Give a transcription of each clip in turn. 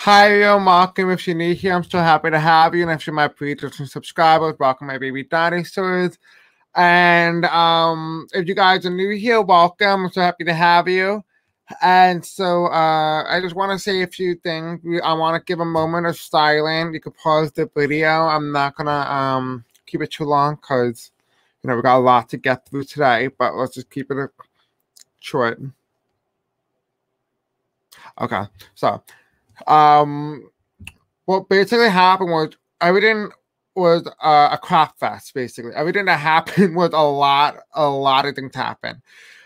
Hi, everyone. Welcome. If you're new here, I'm so happy to have you. And if you're my pre-ters and subscribers, welcome, my baby dinosaurs. And if you guys are new here, welcome. I'm so happy to have you. And so I just want to say a few things. I want to give a moment of silence. You can pause the video. I'm not gonna keep it too long because we got a lot to get through today. But let's just keep it short. Okay, so. What basically happened was everything was a crap fest. Basically, everything that happened was a lot of things happened.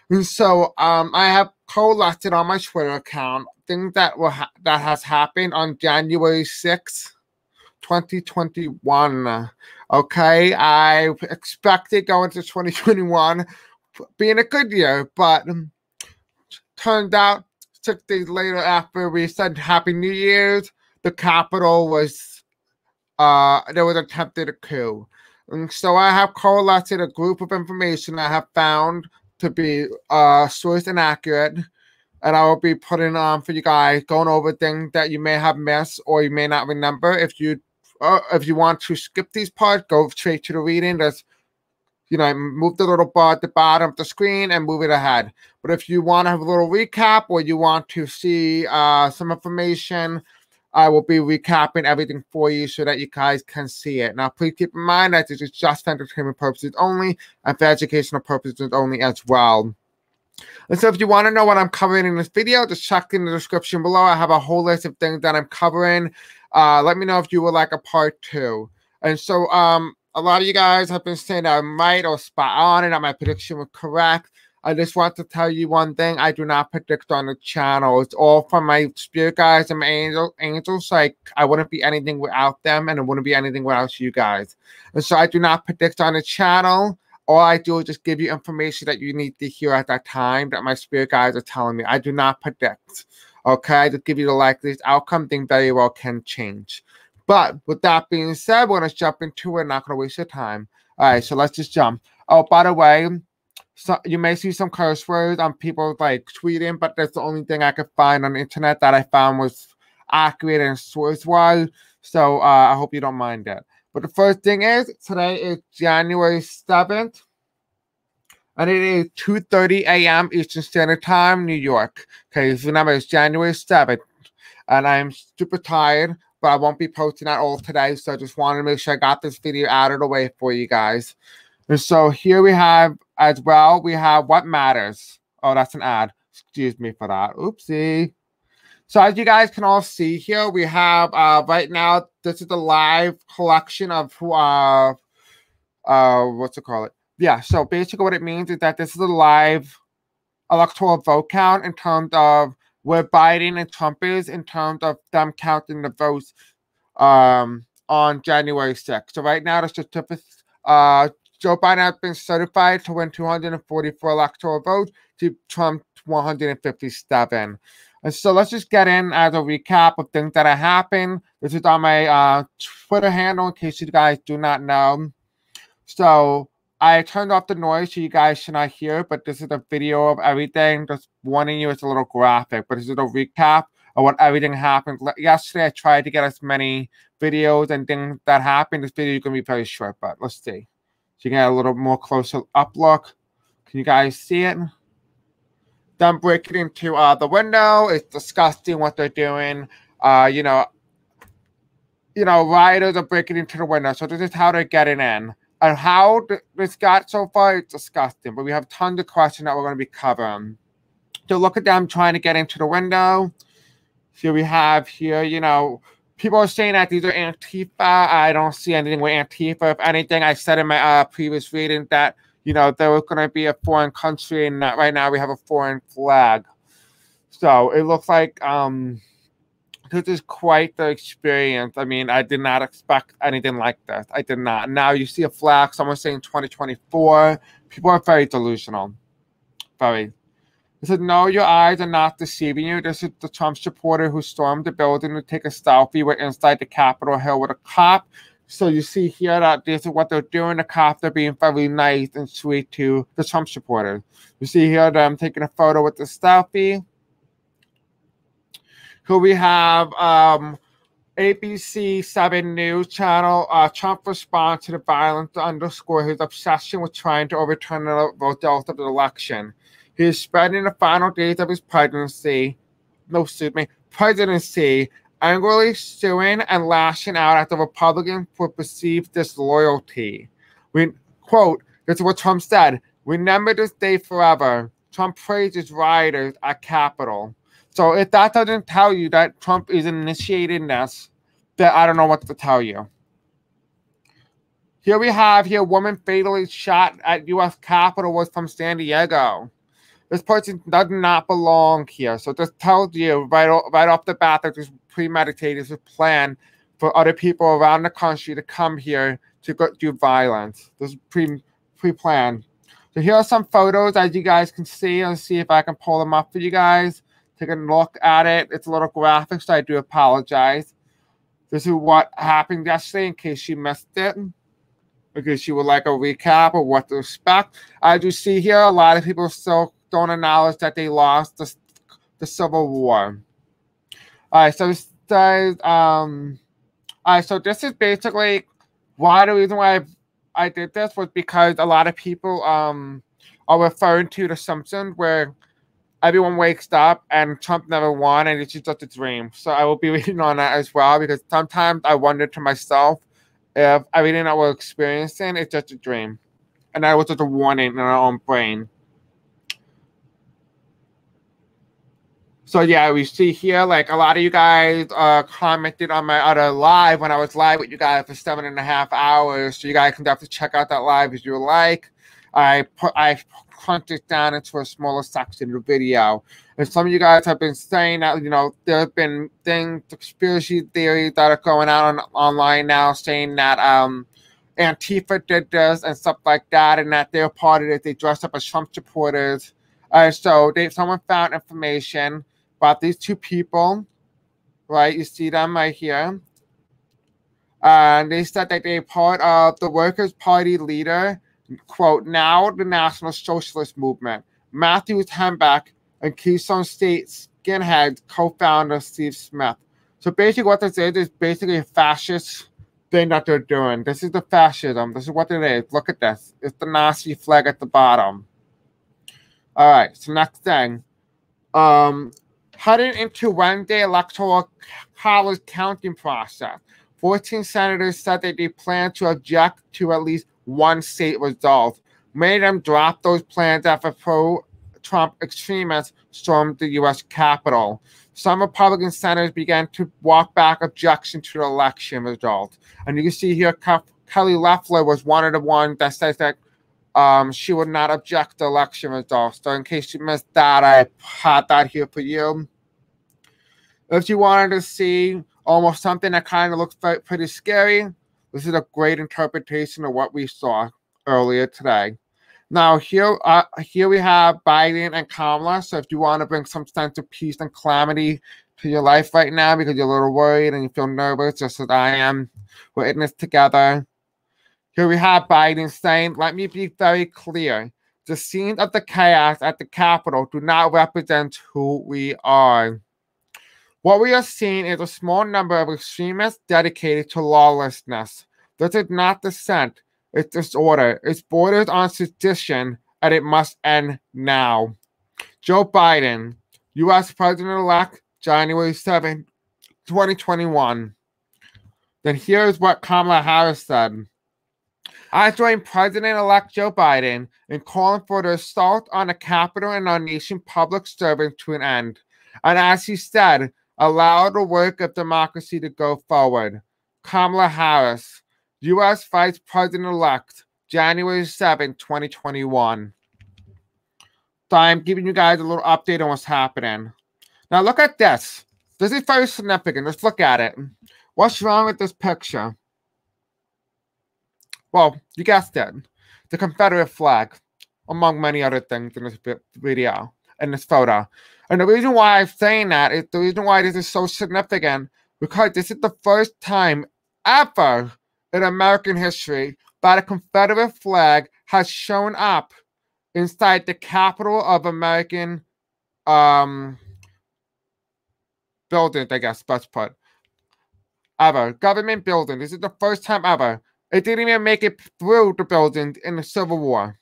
And so I have collected on my Twitter account things that that has happened on January 6th, 2021. Okay, I expected going to 2021 being a good year, but turned out 6 days later, after we said Happy New Year's, the Capitol was, there was attempted a coup. And so I have collected a group of information I have found to be sourced and accurate, and I will be putting on for you guys, going over things that you may have missed or you may not remember. If you want to skip these parts, go straight to the reading. There's move the little bar at the bottom of the screen and move it ahead. But if you want to have a little recap or you want to see some information, I will be recapping everything for you so that you guys can see it. Now, please keep in mind that this is just for entertainment purposes only and for educational purposes only as well. And so if you want to know what I'm covering in this video, just check in the description below. I have a whole list of things that I'm covering. Let me know if you would like a part 2. And so, a lot of you guys have been saying that I'm right or spot on and that my prediction was correct. I just want to tell you one thing. I do not predict on the channel. It's all from my spirit guides and my angels. Like, I wouldn't be anything without them, and it wouldn't be anything without you guys. And so I do not predict on the channel. All I do is just give you information that you need to hear at that time that my spirit guides are telling me. I do not predict. Okay? I just give you the likeliest outcome. Thing very well can change. But with that being said, we're going to jump into it. Not going to waste your time. All right, so let's just jump. Oh, by the way, so you may see some curse words on people like tweeting, but that's the only thing I could find on the internet that I found was accurate and source-wise. So I hope you don't mind that. But the first thing is, today is January 7th, and it is 2:30 a.m. Eastern Standard Time, New York. Okay, so remember, it's January 7th, and I'm super tired, but I won't be posting that all today, so I just wanted to make sure I got this video out of the way for you guys. And so here we have, as well, we have What Matters. Oh, that's an ad. Excuse me for that. Oopsie. So as you guys can all see here, we have, right now, this is the live collection of, what's it called? Yeah, so basically what it means is that this is a live electoral vote count in terms of where Biden and Trump is in terms of them counting the votes on January 6th. So right now, the certificate, Joe Biden has been certified to win 244 electoral votes to Trump 157. And so let's just get in as a recap of things that have happened. This is on my Twitter handle in case you guys do not know. So I turned off the noise so you guys should not hear, but this is a video of everything. Just warning you, it's a little graphic, but this is a recap of what everything happened. Yesterday, I tried to get as many videos and things that happened. This video is going to be very short, but let's see. So you can get a little more closer up look. Can you guys see it? Then break it into the window. It's disgusting what they're doing. Rioters are breaking into the window. So this is how they're getting in. And how this got so far, it's disgusting. But we have tons of questions that we're going to be covering. So look at them trying to get into the window. So we have here, people are saying that these are Antifa. I don't see anything with Antifa. If anything, I said in my previous reading that, there was going to be a foreign country, and right now we have a foreign flag. So it looks like this is quite the experience. I mean, I did not expect anything like this. I did not. Now you see a flag, someone saying 2024. People are very delusional. Very. It said, no, your eyes are not deceiving you. This is the Trump supporter who stormed the building to take a selfie with inside the Capitol Hill with a cop. So you see here that this is what they're doing. The cops are being very nice and sweet to the Trump supporters. You see here them taking a photo with the selfie. Here we have ABC 7 News channel. Trump responds to the violence to underscore his obsession with trying to overturn the result of the election. He is spending the final days of his presidency, angrily suing and lashing out at the Republicans for perceived disloyalty. Quote, this is what Trump said, "Remember this day forever." Trump praises rioters at Capitol. So if that doesn't tell you that Trump is initiating this, then I don't know what to tell you. Here we have a woman fatally shot at U.S. Capitol was from San Diego. This person does not belong here. So this tells you right off the bat that this is premeditated, this is planned for other people around the country to come here to do violence. This is pre-planned. So here are some photos, as you guys can see. Let's see if I can pull them up for you guys. Take a look at it. It's a little graphic, so I do apologize. This is what happened yesterday, in case you missed it, because you would like a recap of what to expect. As you see here, a lot of people still don't acknowledge that they lost the Civil War. All right, so this says, so this is basically why the reason why I did this was because a lot of people are referring to The Simpsons, where everyone wakes up and Trump never won and it's just a dream. So I will be reading on that as well, because sometimes I wonder to myself if everything that we're experiencing is just a dream. And that was just a warning in our own brain. So yeah, we see here, like, a lot of you guys commented on my other live when I was live with you guys for 7.5 hours. So you guys can definitely check out that live if you like. I crunched it down into a smaller section of the video. And some of you guys have been saying that, you know, there have been conspiracy theories that are going out online now, saying that Antifa did this and stuff like that, and that they're part of it. They dressed up as Trump supporters. So someone found information about these two people, right? You see them right here. And they said that they're part of the Workers' Party leader, quote, now the National Socialist Movement, Matthew Hembeck, and Keystone State Skinhead co-founder Steve Smith. So basically what this is basically a fascist thing that they're doing. This is the fascism. This is what it is. Look at this. It's the Nazi flag at the bottom. All right, so next thing. Heading into Wednesday electoral college counting process, 14 senators said that they plan to object to at least one state result. Many of them dropped those plans after pro-Trump extremists stormed the U.S. Capitol. Some Republican senators began to walk back objection to the election result. And you can see here, Kelly Loeffler was one of the ones that says that she would not object to election results. So in case you missed that, I had that here for you. If you wanted to see almost something that kind of looks pretty scary, this is a great interpretation of what we saw earlier today. Now, here we have Biden and Kamala. So if you want to bring some sense of peace and calamity to your life right now because you're a little worried and you feel nervous, just as I am, we're in this together. Here we have Biden saying, let me be very clear. The scenes of the chaos at the Capitol do not represent who we are. What we are seeing is a small number of extremists dedicated to lawlessness. This is not dissent, it's disorder. It borders on sedition, and it must end now. Joe Biden, U.S. President-elect, January 7, 2021. Then here's what Kamala Harris said. I join President-elect Joe Biden in calling for the assault on the Capitol and our nation's public servants to an end. And as he said, allow the work of democracy to go forward. Kamala Harris, U.S. Vice President-elect, January 7, 2021. So I'm giving you guys a little update on what's happening. Now look at this. This is very significant. Let's look at it. What's wrong with this picture? Well, you guessed it. The Confederate flag, among many other things in this video, in this photo. And the reason why I'm saying that is the reason why this is so significant, because this is the first time ever in American history that a Confederate flag has shown up inside the capital of American buildings, I guess, let's put. Ever. Government building. This is the first time ever. It didn't even make it through the building in the Civil War.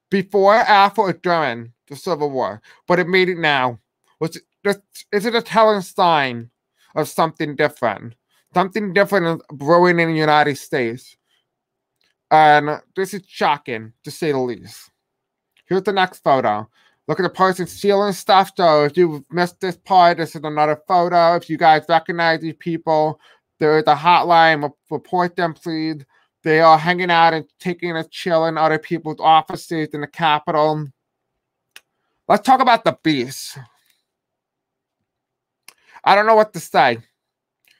Before, after, or during the Civil War. But it made it now. Is it a telling sign of something different? Something different is brewing in the United States. And this is shocking, to say the least. Here's the next photo. Look at the person stealing stuff. So if you missed this part, this is another photo. If you guys recognize these people, there is a hotline. Report them, please. They are hanging out and taking a chill in other people's offices in the Capitol. Let's talk about the beast. I don't know what to say.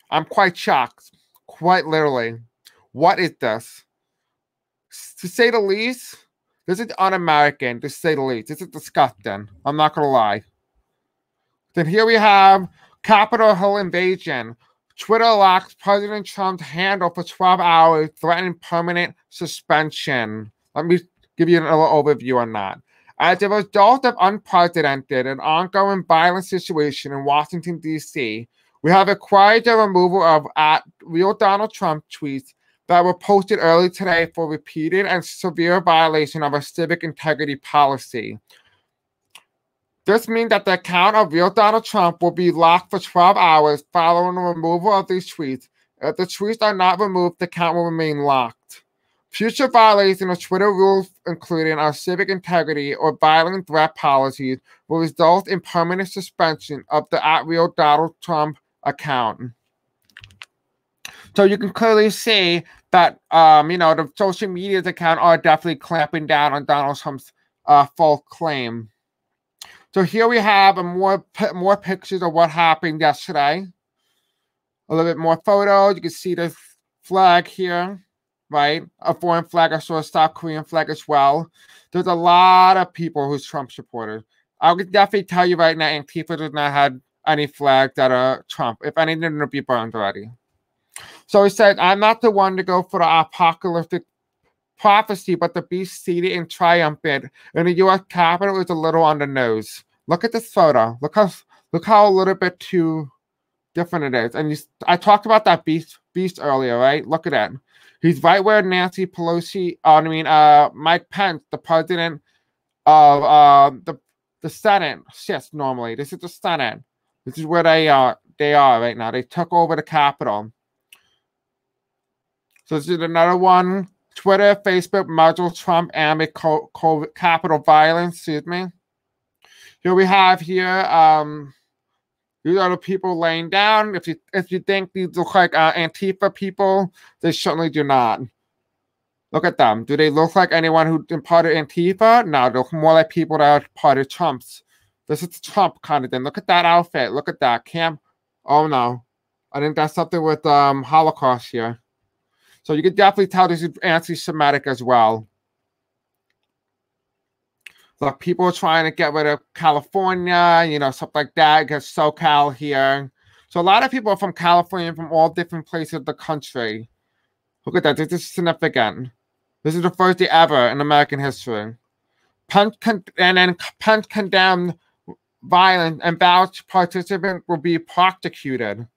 I'm quite shocked. Quite literally. What is this? To say the least, this is un-American, to say the least. This is disgusting. I'm not going to lie. Then here we have Capitol Hill invasion. Twitter locks President Trump's handle for 12 hours, threatening permanent suspension. Let me give you a little overview on that. As a result of unprecedented and ongoing violent situation in Washington, D.C., we have acquired the removal of @Real Donald Trump tweets that were posted early today for repeated and severe violation of our civic integrity policy. This means that the account of Real Donald Trump will be locked for 12 hours following the removal of these tweets. If the tweets are not removed, the account will remain locked. Future violations of Twitter rules, including our civic integrity or violent threat policies, will result in permanent suspension of the @Real Donald Trump account. So you can clearly see that, the social media account are definitely clamping down on Donald Trump's false claim. So here we have more pictures of what happened yesterday. A little bit more photos. You can see the flag here, right? A foreign flag. I saw a South Korean flag as well. There's a lot of people who's Trump supporters. I would definitely tell you right now, Antifa does not have any flags that are Trump. If anything, it'll be burned already. So he said, I'm not the one to go for the apocalyptic prophecy, but the beast seated and triumphant in the U.S. Capitol is a little on the nose. Look at this photo. Look how a little bit too different it is. And I talked about that beast earlier, right? Look at that. He's right where Nancy Pelosi, Mike Pence, the president of the Senate, sits normally. This is the Senate. This is where they are right now. They took over the Capitol. So this is another one. Twitter, Facebook, muzzle Trump amid Capitol violence. Excuse me. Here we have these are the people laying down. If you think these look like Antifa people, they certainly do not. Look at them. Do they look like anyone who imparted Antifa? No, they look more like people that are part of Trump's. This is the Trump kind of thing. Look at that outfit. Look at that. Oh no. I think that's something with Holocaust here. So you can definitely tell this is anti-Semitic as well. Look, people are trying to get rid of California, stuff like that, get SoCal here. So a lot of people are from California, from all different places of the country. Look at that. This is significant. This is the first day ever in American history. Pence condemned violence and vouched participants will be prosecuted.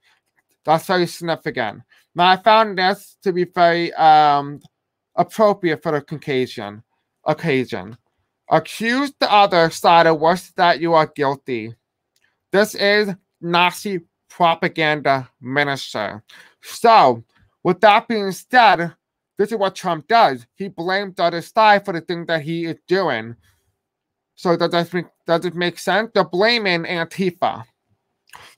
That's very significant. Now, I found this to be very appropriate for the occasion. Accuse the other side of worse that you are guilty. This is Nazi propaganda minister. So, with that being said, this is what Trump does. He blames the other side for the thing that he is doing. So does it make sense? They're blaming Antifa.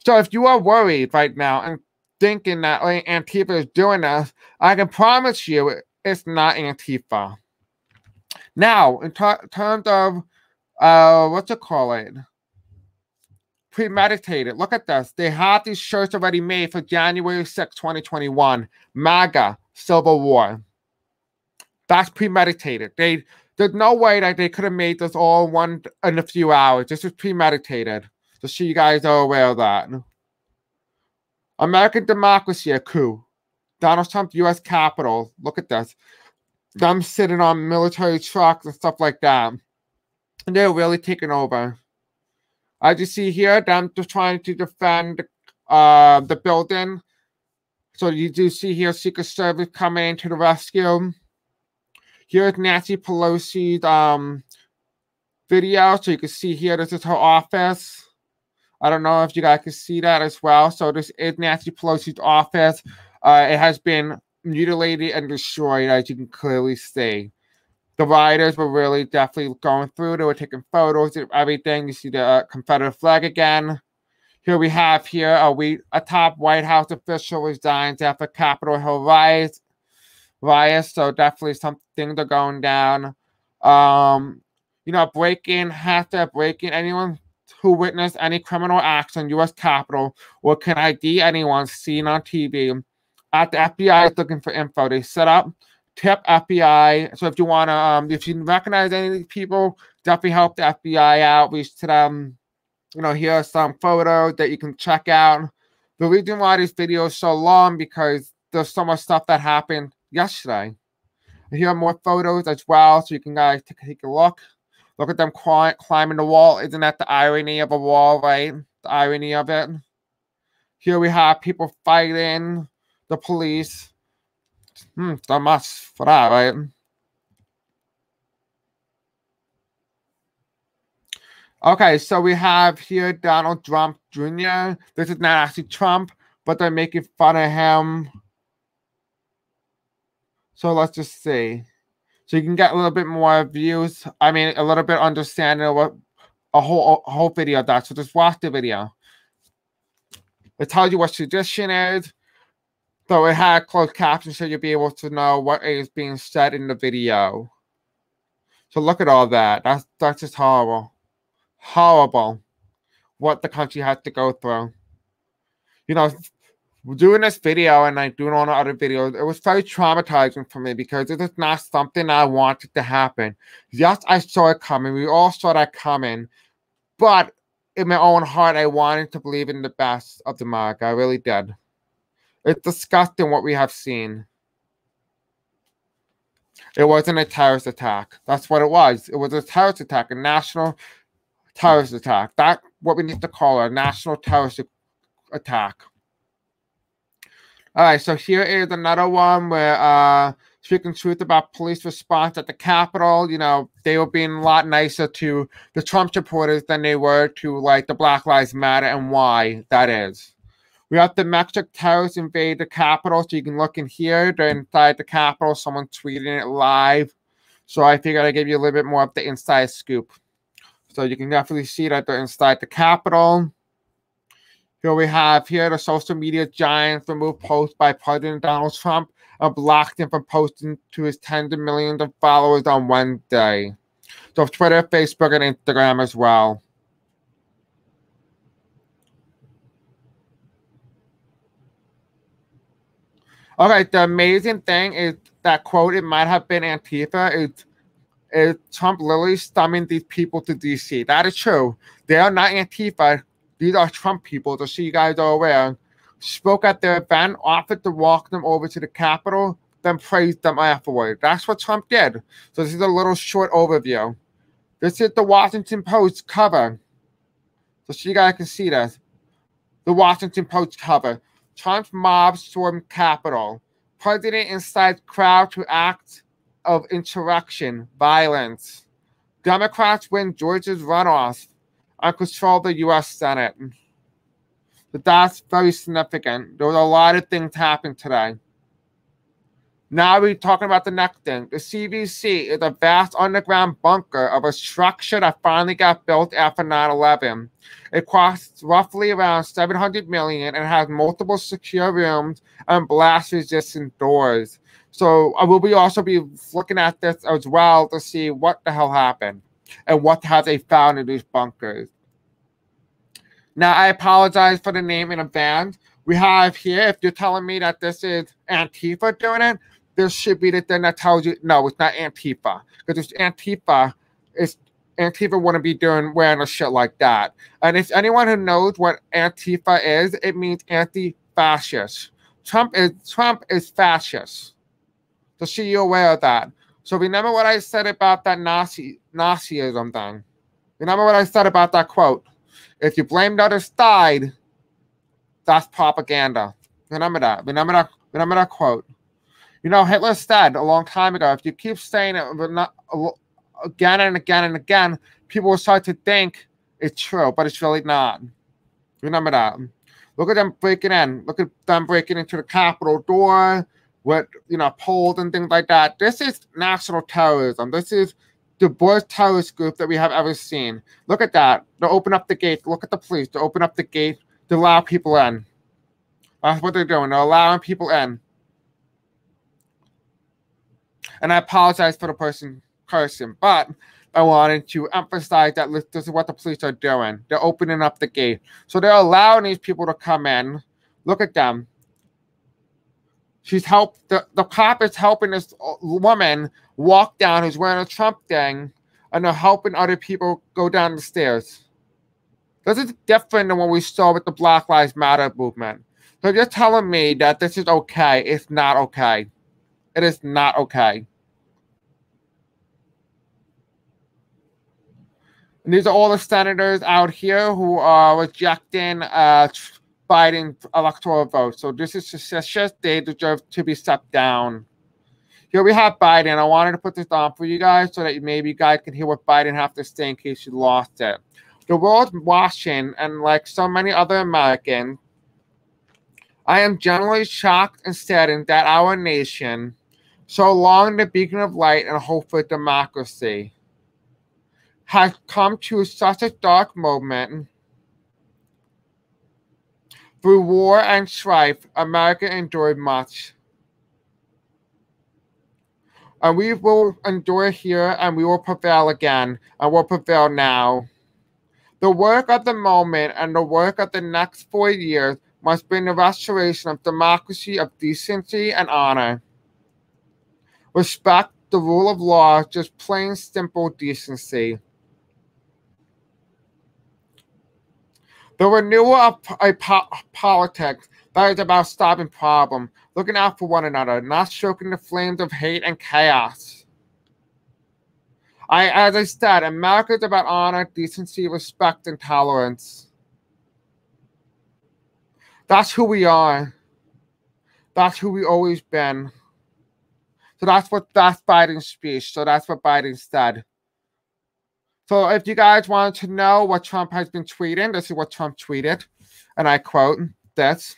So if you are worried right now and thinking that Antifa is doing this, I can promise you it's not Antifa. Now, in terms of, premeditated. Look at this. They have these shirts already made for January 6, 2021. MAGA, Civil War. That's premeditated. There's no way that they could have made this all in a few hours. This is premeditated. Just so you guys are aware of that. American democracy, a coup. Donald Trump, U.S. Capitol. Look at this. Them sitting on military trucks and stuff like that. And they're really taking over. As you see here, them just trying to defend the building. So you do see here Secret Service coming to the rescue. Here's Nancy Pelosi's video. So you can see here, this is her office. I don't know if you guys can see that as well. So this is Nancy Pelosi's office. It has been mutilated and destroyed, as you can clearly see. The rioters were really definitely going through. They were taking photos of everything. You see the Confederate flag again. Here we have a top White House official resigns after Capitol Hill riots. So definitely something they're going down. Breaking, anyone who witnessed any criminal acts on U.S. Capitol or can ID anyone seen on TV. At the FBI is looking for info. They set up tip FBI. So if you want to, if you recognize any of these people, definitely help the FBI out. Reach to them. Here are some photos that you can check out. The reason why this video is so long because there's so much stuff that happened yesterday. And here are more photos as well, so you can guys take a look. Look at them climbing the wall. Isn't that the irony of a wall, right? The irony of it. Here we have people fighting the police. So much for that, right? Okay, so we have here Donald Trump Jr. This is not actually Trump, but they're making fun of him. So let's just see. So you can get a little bit more views. I mean, a little bit understanding of what a whole video of that. So just watch the video. It tells you what tradition is. So it had closed captions, so you'll be able to know what is being said in the video. So look at all that. That's just horrible. Horrible. What the country has to go through. Doing this video and like doing all the other videos, it was very traumatizing for me because it is not something I wanted to happen. Yes, I saw it coming. We all saw that coming. But in my own heart, I wanted to believe in the best of the America. I really did. It's disgusting what we have seen. It wasn't a terrorist attack. That's what it was. It was a terrorist attack, a national terrorist attack. That's what we need to call it, a national terrorist attack. All right, so here is another one where speaking truth about police response at the Capitol. They were being a lot nicer to the Trump supporters than they were to like the Black Lives Matter, and why that is. We have domestic terrorists invade the Capitol, so you can look in here. They're inside the Capitol. Someone tweeting it live. So I figured I'd give you a little bit more of the inside scoop. So you can definitely see that they're inside the Capitol. Here we have the social media giants remove posts by President Donald Trump and blocked him from posting to his tens of millions of followers on Wednesday. So Twitter, Facebook, and Instagram as well. Okay, the amazing thing is that quote, it might have been Antifa, is Trump literally summoned these people to DC. That is true. They are not Antifa. These are Trump people, just so you guys are aware. Spoke at their event, offered to walk them over to the Capitol, then praised them afterward. That's what Trump did. So this is a little short overview. This is the Washington Post cover. So you guys can see this. The Washington Post cover. Trump's mob stormed Capitol. President incites crowd to act of insurrection, violence. Democrats win Georgia's runoff and control the U.S. Senate. But that's very significant. There was a lot of things happening today. Now we're talking about the next thing. The CVC is a vast underground bunker of a structure that finally got built after 9/11. It costs roughly around $700 million and has multiple secure rooms and blast-resistant doors. So I will also be looking at this as well to see what the hell happened and what have they found in these bunkers. Now, I apologize for the name in advance. We have here, if you're telling me that this is Antifa doing it, this should be the thing that tells you, no, it's not Antifa. Because it's Antifa wouldn't be wearing a shit like that. And if anyone who knows what Antifa is, it means anti-fascist. Trump is fascist. So see you aware of that. So remember what I said about that Nazism thing. Remember what I said about that quote. If you blame the other side, That's propaganda. Remember that. Remember that quote. You know, Hitler said a long time ago, if you keep saying it again and again and again, people will start to think it's true, but it's really not. Remember that. Look at them breaking in. Look at them breaking into the Capitol door with, you know, polls and things like that. This is national terrorism. This is the worst terrorist group that we have ever seen. Look at that. They open up the gate. Look at the police. They open up the gate to allow people in. That's what they're doing. They're allowing people in. And I apologize for the person cursing, but I wanted to emphasize that this is what the police are doing. They're opening up the gate. So they're allowing these people to come in. Look at them. The cop is helping this woman walk down who's wearing a Trump thing, and they're helping other people go down the stairs. This is different than what we saw with the Black Lives Matter movement. So if you're telling me that this is okay, it's not okay. It is not okay. And these are all the senators out here who are rejecting Biden's electoral vote. So this is suspicious. They deserve to be stepped down. Here we have Biden. I wanted to put this on for you guys so that maybe you guys can hear what Biden has to say in case you lost it. The world's watching, and like so many other Americans, I am generally shocked and saddened that our nation, so long the beacon of light and hope for democracy, has come to such a dark moment. Through war and strife, America endured much. And we will endure here, and we will prevail again, and will prevail now. The work of the moment and the work of the next 4 years must bring the restoration of democracy, of decency and honor. Respect the rule of law, just plain simple decency. The renewal of politics that is about stopping problems, looking out for one another, not stoking the flames of hate and chaos. As I said, America is about honor, decency, respect, and tolerance. That's who we are. That's who we always been. So that's Biden's speech. So that's what Biden said. So if you guys wanted to know what Trump has been tweeting, this is what Trump tweeted. And I quote this.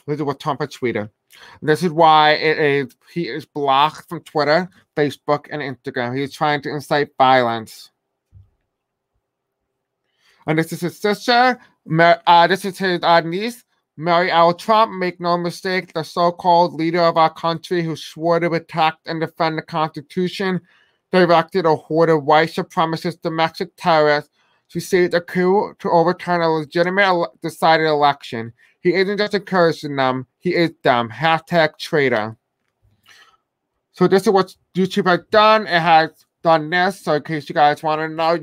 This is what Trump has tweeted. This is why he is blocked from Twitter, Facebook, and Instagram. He is trying to incite violence. And this is his sister. This is his niece, Mary L. Trump. Make no mistake, the so-called leader of our country who swore to protect and defend the Constitution, directed a horde of white supremacist domestic terrorists to stage a coup to overturn a legitimate decided election. He isn't just encouraging them, he is them. Hashtag traitor. So this is what YouTube has done. It has done this. So in case you guys want to know,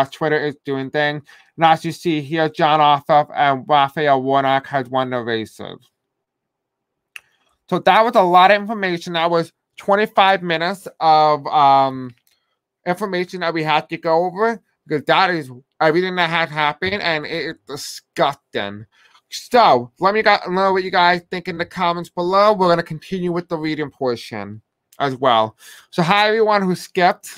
Twitter is doing things. And as you see here, John Ossoff and Raphael Warnock has won the races. So that was a lot of information. That was 25 minutes of information that we had to go over, because that is everything that has happened, and it is disgusting. So let me know what you guys think in the comments below. We're going to continue with the reading portion as well. So hi everyone who skipped.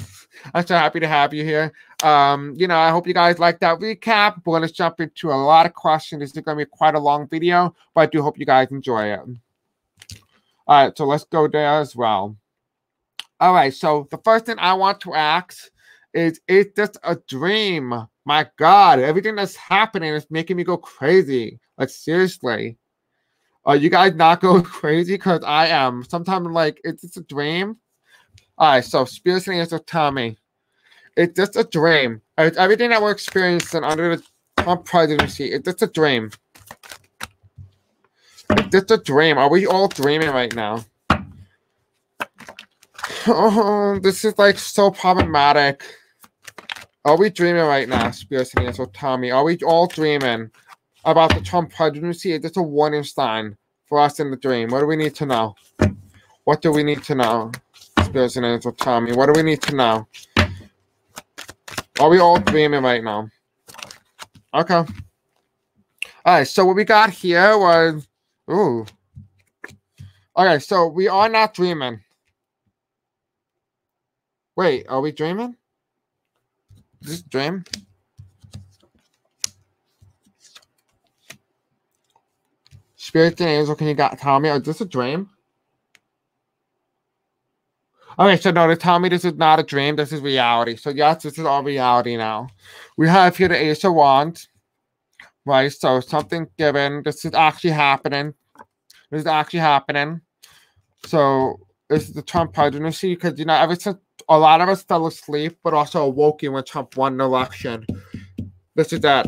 I'm so happy to have you here. I hope you guys like that recap. We're going to jump into a lot of questions. This is going to be quite a long video, but I do hope you guys enjoy it. All right, so let's go there as well. All right, so the first thing I want to ask is this a dream? My God, everything that's happening is making me go crazy. Like, seriously. Are you guys not going crazy? Because I am. Sometimes I'm like, is this a dream? All right, so Spirit Answer, tell me. Is this a dream? Is everything that we're experiencing under the Trump presidency, is this a dream? Is this a dream? Are we all dreaming right now? Oh, this is like so problematic. Are we dreaming right now, Spirit Answer, tell me? Are we all dreaming about the Trump presidency? Is this a warning sign for us in the dream? What do we need to know? What do we need to know? Spirit Answer, tell me. What do we need to know? Are we all dreaming right now? Okay. All right, so what we got here was, ooh. Okay, so we are not dreaming. Wait, are we dreaming? Is this a dream? Spirit and angel, can you tell me, is this a dream? Okay, so no, they tell me this is not a dream, this is reality. So yes, this is all reality now. We have here the Ace of Wands, right? So something given, this is actually happening. This is actually happening. So this is the Trump presidency, because, you know, ever since a lot of us fell asleep, but also awoken when Trump won the election. This is that.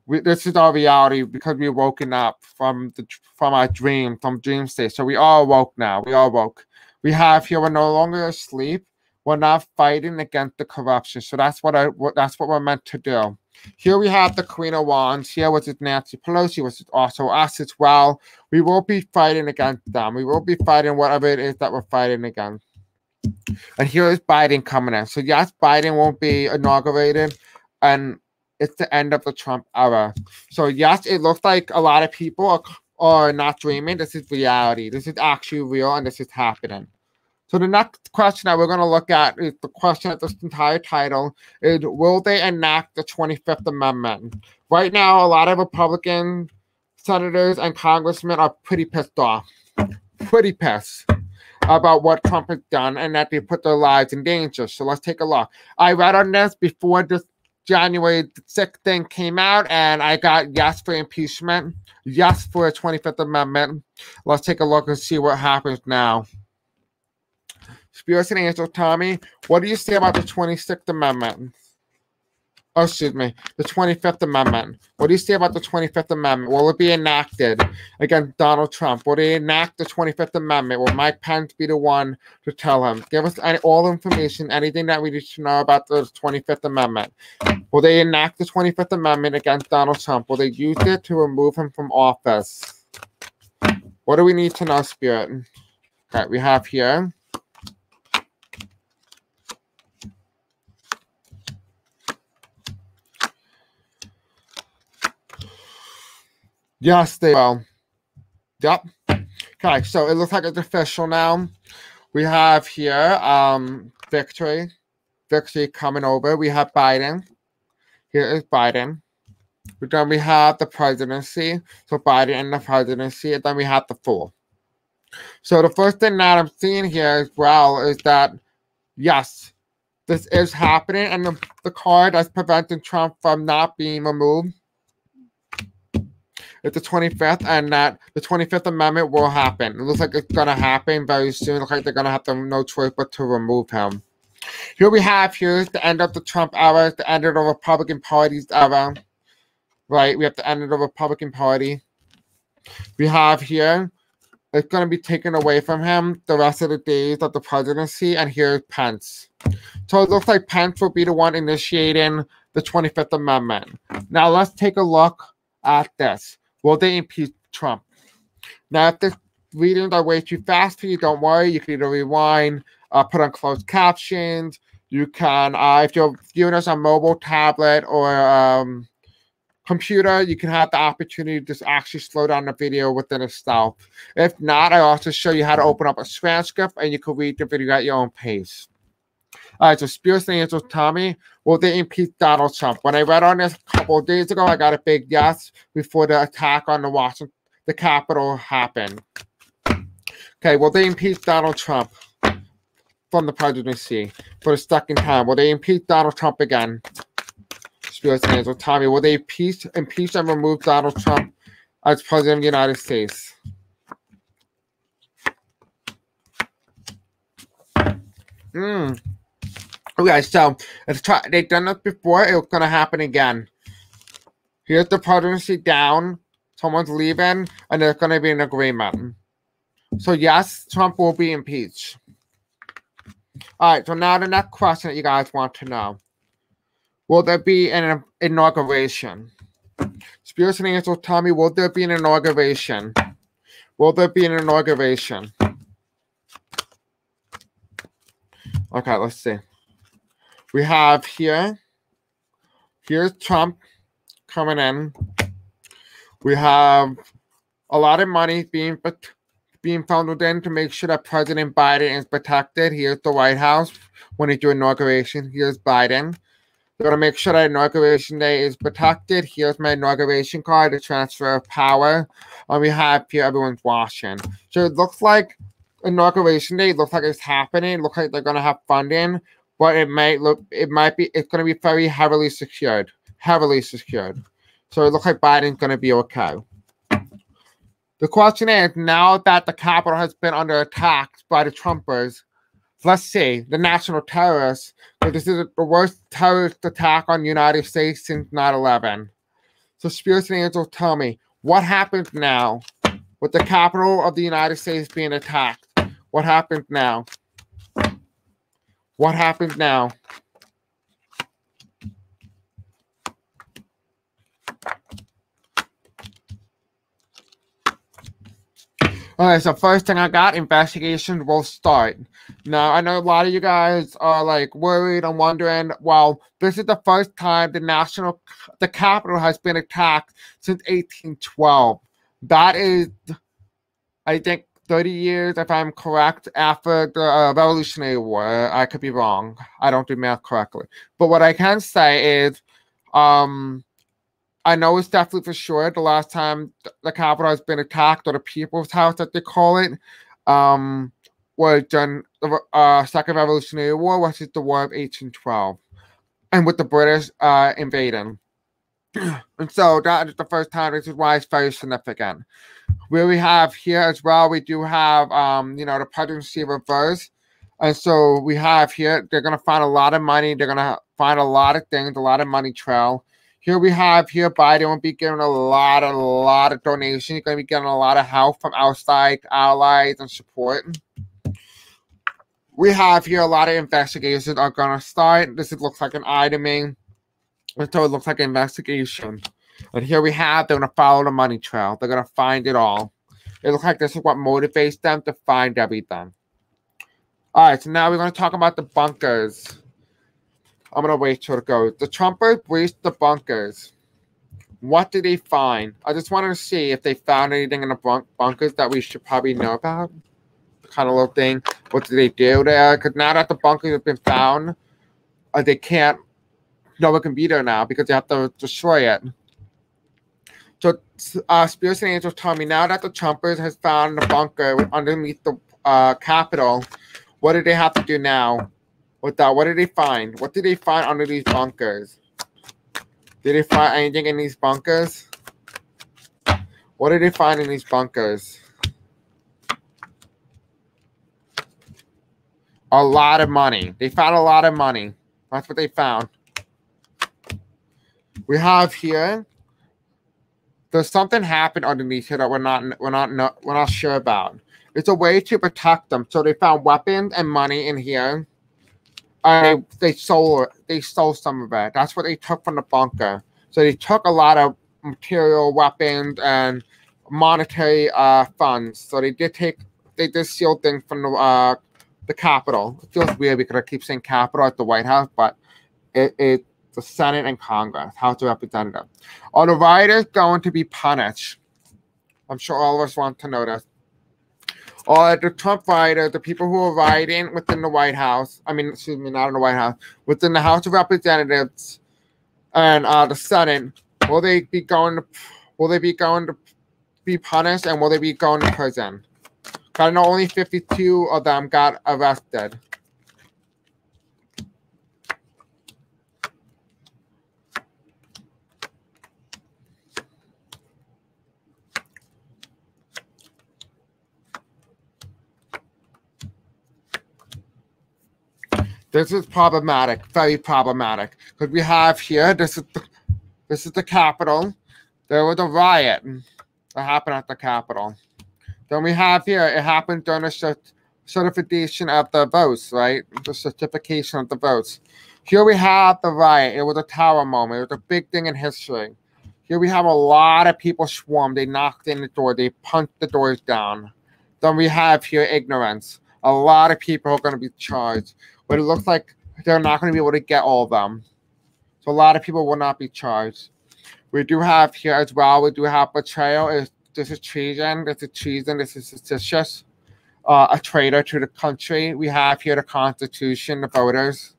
This is our reality because we're woken up from our dream, from dream state. So we are woke now. We are woke. We have here, we're no longer asleep. We're not fighting against the corruption. So that's what we're meant to do. Here we have the Queen of Wands. Here was it Nancy Pelosi, which is also us as well. We won't be fighting against them. We will be fighting whatever it is that we're fighting against. And here is Biden coming in. So yes, Biden won't be inaugurated, and it's the end of the Trump era. So yes, it looks like a lot of people are not dreaming. This is reality. This is actually real, and this is happening. So the next question that we're going to look at is the question of this entire title is, will they enact the 25th Amendment? Right now, a lot of Republican senators and congressmen are pretty pissed off. Pretty pissed about what Trump has done and that they put their lives in danger. So let's take a look. I read on this before this January 6th thing came out, and I got yes for impeachment, yes for a 25th Amendment. Let's take a look and see what happens now. Spirits and Angels, Tommy, what do you say about the 26th Amendment? Oh, excuse me, the 25th Amendment. What do you say about the 25th Amendment? Will it be enacted against Donald Trump? Will they enact the 25th Amendment? Will Mike Pence be the one to tell him? Give us all information, anything that we need to know about the 25th Amendment. Will they enact the 25th Amendment against Donald Trump? Will they use it to remove him from office? What do we need to know, Spirit? Okay, we have here. Yes, they will. Yep. Okay, so it looks like it's official now. We have here victory coming over. We have Biden. Here is Biden. Then we have the presidency. So Biden and the presidency. And then we have the fool. So the first thing that I'm seeing here as well is that, yes, this is happening. And the card that's preventing Trump from not being removed, it's the 25th, and that the 25th Amendment will happen. It looks like it's going to happen very soon. It looks like they're going to have no choice but to remove him. Here's the end of the Trump era, the end of the Republican Party's era. Right, we have the end of the Republican Party. We have here, it's going to be taken away from him the rest of the days of the presidency, and here's Pence. So it looks like Pence will be the one initiating the 25th Amendment. Now let's take a look at this. Will they impeach Trump? Now, if the readings are way too fast for you, don't worry. You can either rewind, put on closed captions. You can, if you're viewing us on mobile, tablet, or computer, you can have the opportunity to just actually slow down the video within itself. If not, I also show you how to open up a transcript, and you can read the video at your own pace. All right, so Spirits and Angels, Tommy, will they impeach Donald Trump? When I read on this a couple of days ago, I got a big yes before the attack on the Capitol happened. Okay, will they impeach Donald Trump from the presidency for the second time? Will they impeach Donald Trump again? Spirits and Angels, Tommy, will they impeach and remove Donald Trump as president of the United States? Okay, so they've done this before. It's going to happen again. Here's the presidency down. Someone's leaving, and there's going to be an agreement. So, yes, Trump will be impeached. All right, so now the next question that you guys want to know. Will there be an inauguration? Spirits and Angels, tell me, will there be an inauguration? Will there be an inauguration? Okay, let's see. We have here's Trump coming in. We have a lot of money being funneled in to make sure that President Biden is protected. Here's the White House when they do inauguration. Here's Biden. They're going to make sure that Inauguration Day is protected. Here's my inauguration card, the transfer of power. And we have here everyone's watching. So it looks like Inauguration Day looks like it's happening. It looks like they're going to have funding, but it's going to be very heavily secured. Heavily secured. So it looks like Biden's going to be okay. The question is, now that the Capitol has been under attack by the Trumpers, let's see, the national terrorists, this is the worst terrorist attack on the United States since 9/11. So spirits and angels tell me, what happens now with the Capitol of the United States being attacked? What happens now? What happens now? Alright, so first thing I got, investigation will start. Now, I know a lot of you guys are like worried and wondering, well, this is the first time the Capitol has been attacked since 1812. That is, I think, 30 years, if I'm correct, after the Revolutionary War. I could be wrong. I don't do math correctly. But what I can say is, I know it's definitely for sure the last time the Capitol has been attacked, or the People's House that they call it, was during the Second Revolutionary War, which is the War of 1812, and with the British invading. And so that is the first time. This is why it's very significant. Where we have here as well, we do have, the presidency reverse. And so we have here, they're going to find a lot of money. They're going to find a lot of things, a lot of money trail. Here we have Biden will be getting a lot of donations. He's going to be getting a lot of help from outside allies and support. We have here a lot of investigations are going to start. This looks like an iteming. And so it looks like an investigation. And here we have, they're going to follow the money trail. They're going to find it all. It looks like this is what motivates them to find everything. All right, so now we're going to talk about the bunkers. I'm going to wait till it goes. The Trumpers breached the bunkers. What did they find? I just wanted to see if they found anything in the bunkers that we should probably know about. Kind of little thing. What did they do there? Because now that the bunkers have been found, they can't, no one can be there now because they have to destroy it. So spirits and angels tell me now that the Trumpers has found the bunker underneath the Capitol, what do they have to do now? With that, what did they find? What did they find under these bunkers? Did they find anything in these bunkers? What did they find in these bunkers? A lot of money. They found a lot of money. That's what they found. We have here. There's something happened underneath here that we're not sure about. It's a way to protect them. So they found weapons and money in here. They stole some of it. That's what they took from the bunker. So they took a lot of material, weapons, and monetary funds. So they did steal things from the Capitol. It feels weird because I keep saying Capitol at the White House, but it's the Senate and Congress, House of Representatives. Are the rioters going to be punished? I'm sure all of us want to know this. Or the Trump rioters, the people who are rioting within the White House, not in the White House, within the House of Representatives and the Senate, will they be going to be punished, and will they be going to prison? I know only 52 of them got arrested. This is problematic, very problematic. Because we have here, this is the Capitol. There was a riot that happened at the Capitol. Then we have here, it happened during the certification of the votes, right? The certification of the votes. Here we have the riot. It was a tower moment. It was a big thing in history. Here we have a lot of people swarmed. They knocked in the door. They punched the doors down. Then we have here ignorance. A lot of people are going to be charged. But it looks like they're not going to be able to get all of them. So a lot of people will not be charged. We do have here as well, we do have betrayal. This is treason. This is treason. This is seditious. A traitor to the country. We have here the Constitution, the voters.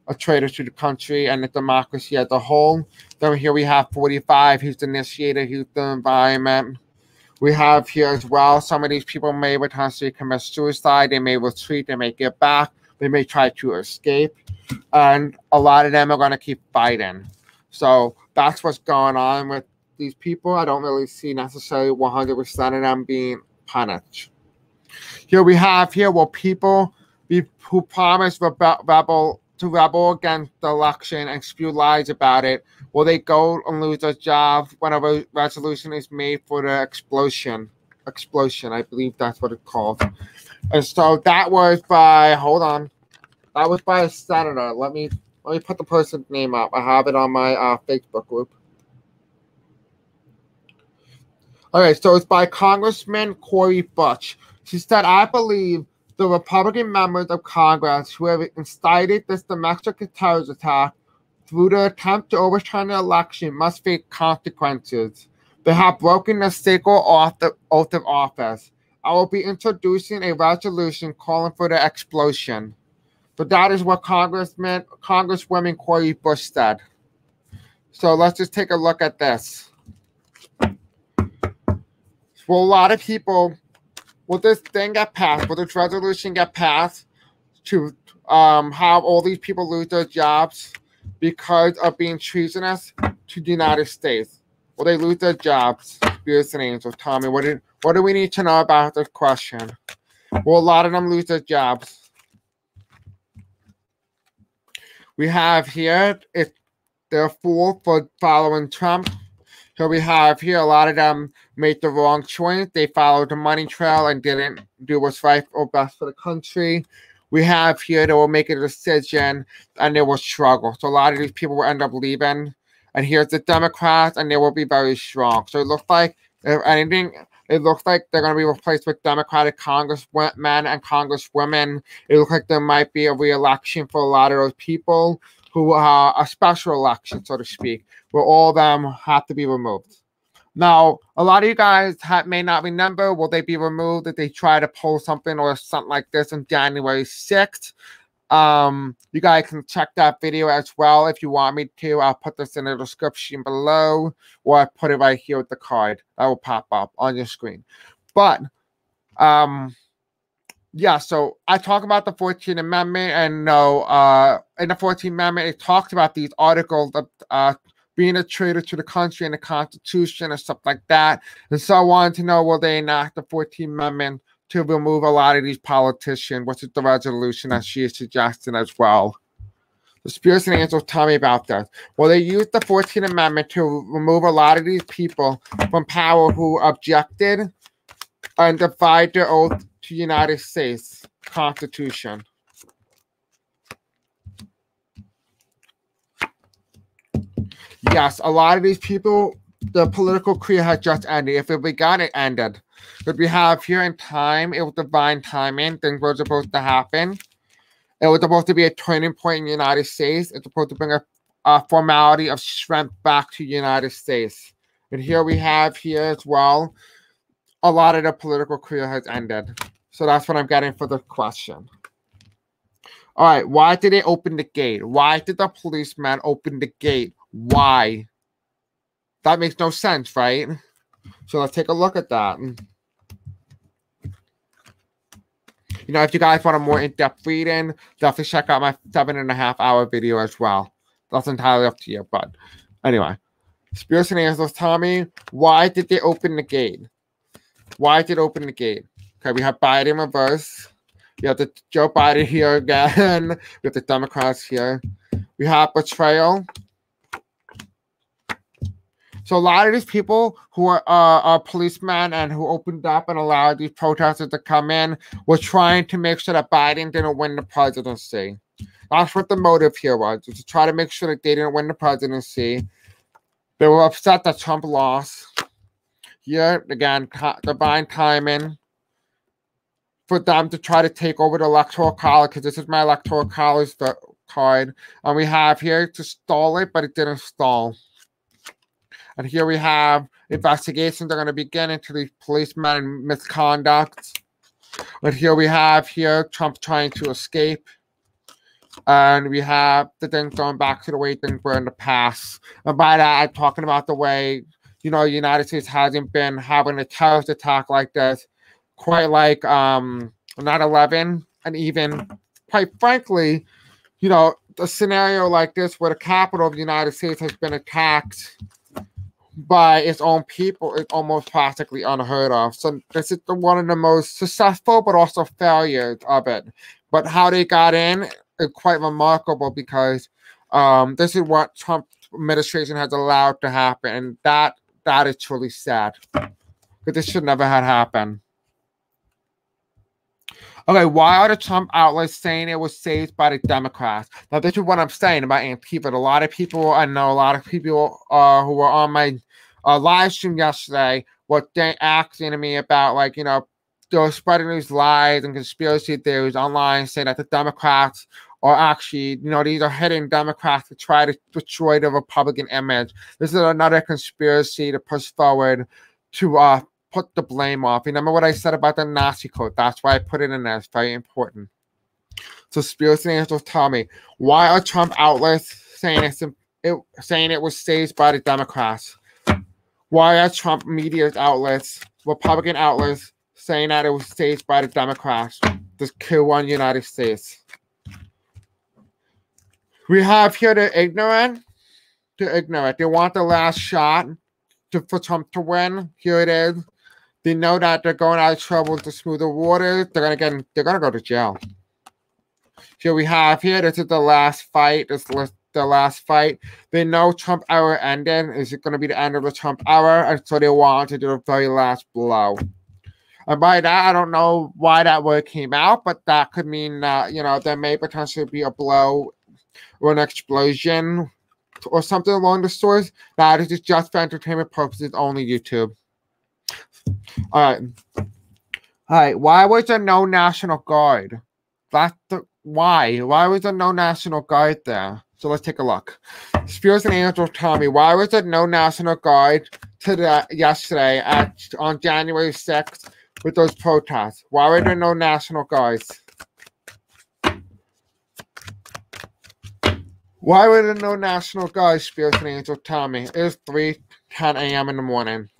A traitor to the country and the democracy as a whole. Then here we have 45. He's the initiator. He's the environment. We have here as well, some of these people may potentially commit suicide. They may retreat. They may get back. They may try to escape. And a lot of them are going to keep fighting. So that's what's going on with these people. I don't really see necessarily 100% of them being punished. Here we have here, will people who promise to rebel against the election and spew lies about it, will they go and lose their job when a resolution is made for the explosion? I believe that's what it's called. And so that was by, hold on, that was by a senator. Let me put the person's name up. I have it on my Facebook group. Okay, so it's by Congressman Cori Bush. She said, I believe the Republican members of Congress who have incited this domestic terrorist attack through the attempt to overturn the election must face consequences. They have broken the sacred oath of office. I will be introducing a resolution calling for the explosion. But that is what Congresswoman Cori Bush said. So let's just take a look at this. Well, a lot of people, will this thing get passed? Will this resolution get passed to have all these people lose their jobs because of being treasonous to the United States? Will they lose their jobs? Spirits and angels, tell me, what do we need to know about this question? Will a lot of them lose their jobs? We have here, if they're fooled for following Trump. So we have here, a lot of them made the wrong choice. They followed the money trail and didn't do what's right or best for the country. We have here, they will make a decision and they will struggle. So a lot of these people will end up leaving. And here's the Democrats, and they will be very strong. So it looks like, if anything, it looks like they're going to be replaced with Democratic congressmen and congresswomen. It looks like there might be a re-election for a lot of those people who are a special election, so to speak, where all of them have to be removed. Now, a lot of you guys may not remember, will they be removed if they try to post something or something like this on January 6th? You guys can check that video as well if you want me to. I'll put this in the description below, or I put it right here with the card that will pop up on your screen. But yeah, so I talk about the 14th Amendment, and no, in the 14th Amendment, it talks about these articles of being a traitor to the country and the Constitution and stuff like that. And so I wanted to know, will they enact the 14th Amendment to remove a lot of these politicians, which is the resolution that she is suggesting as well. The spirits and angels tell me about this. Well, they used the 14th Amendment to remove a lot of these people from power who objected and defied their oath to the United States Constitution. Yes, a lot of these people, the political career had just ended. If it began, it ended. But we have here in time, it was divine timing. Things were supposed to happen. It was supposed to be a turning point in the United States. It's supposed to bring a formality of strength back to the United States. And here we have here as well, a lot of the political career has ended. So that's what I'm getting for the question. All right, why did they open the gate? Why did the policeman open the gate? Why? That makes no sense, right? So let's take a look at that. You know, if you guys want a more in-depth reading, definitely check out my 7.5-hour video as well. That's entirely up to you. But anyway, spirits and angels tell me, why did they open the gate? Why did they open the gate? Okay, we have Biden in reverse. We have the Joe Biden here again. We have the Democrats here. We have betrayal. So a lot of these people who are policemen and who opened up and allowed these protesters to come in were trying to make sure that Biden didn't win the presidency. That's what the motive here was to try to make sure that they didn't win the presidency. They were upset that Trump lost. Here, again, divine timing for them to try to take over the Electoral College, because this is my Electoral College card. And we have here to stall it, but it didn't stall. And here we have investigations are going to begin into these policemen and misconduct. And here we have Trump trying to escape. And we have the things going back to the way things were in the past. And by that, I'm talking about the way, the United States hasn't been having a terrorist attack like this, quite like 9/11, and even, quite frankly, a scenario like this where the capital of the United States has been attacked by its own people is almost practically unheard of. So this is one of the most successful but also failures of it. But how they got in is quite remarkable because this is what Trump administration has allowed to happen. And that is truly sad. Because this should never have happened. Okay, why are the Trump outlets saying it was staged by the Democrats? Now, this is what I'm saying about Antifa. A lot of people, I know a lot of people who were on my live stream yesterday were asking me about, like, they're spreading these lies and conspiracy theories online saying that the Democrats are actually, these are hidden Democrats to try to destroy the Republican image. This is another conspiracy to push forward to put the blame off. Remember what I said about the Nazi code? That's why I put it in there. It's very important. So Spirits and Angels tell me, why are Trump outlets saying it was staged by the Democrats? Why are Trump media outlets, Republican outlets, saying that it was staged by the Democrats? This coup on the United States. We have here the ignorant. They want the last shot for Trump to win. Here it is. They know that they're going out of trouble to smooth the waters. They're gonna go to jail. Here we have this is the last fight. This is the last fight. They know Trump era ended. Is it gonna be the end of the Trump era? And so they want to do the very last blow. And by that, I don't know why that word came out, but that could mean that there may potentially be a blow or an explosion or something along the source. That is just for entertainment purposes only, YouTube. All right. Why was there no National Guard? Why? Why was there no National Guard there? So let's take a look. Spirits and Angels tell me, why was there no National Guard yesterday on January 6th with those protests? Why were there no National Guards? Why were there no National Guards, Spirits and Angels tell me? It is 3:10 a.m. in the morning.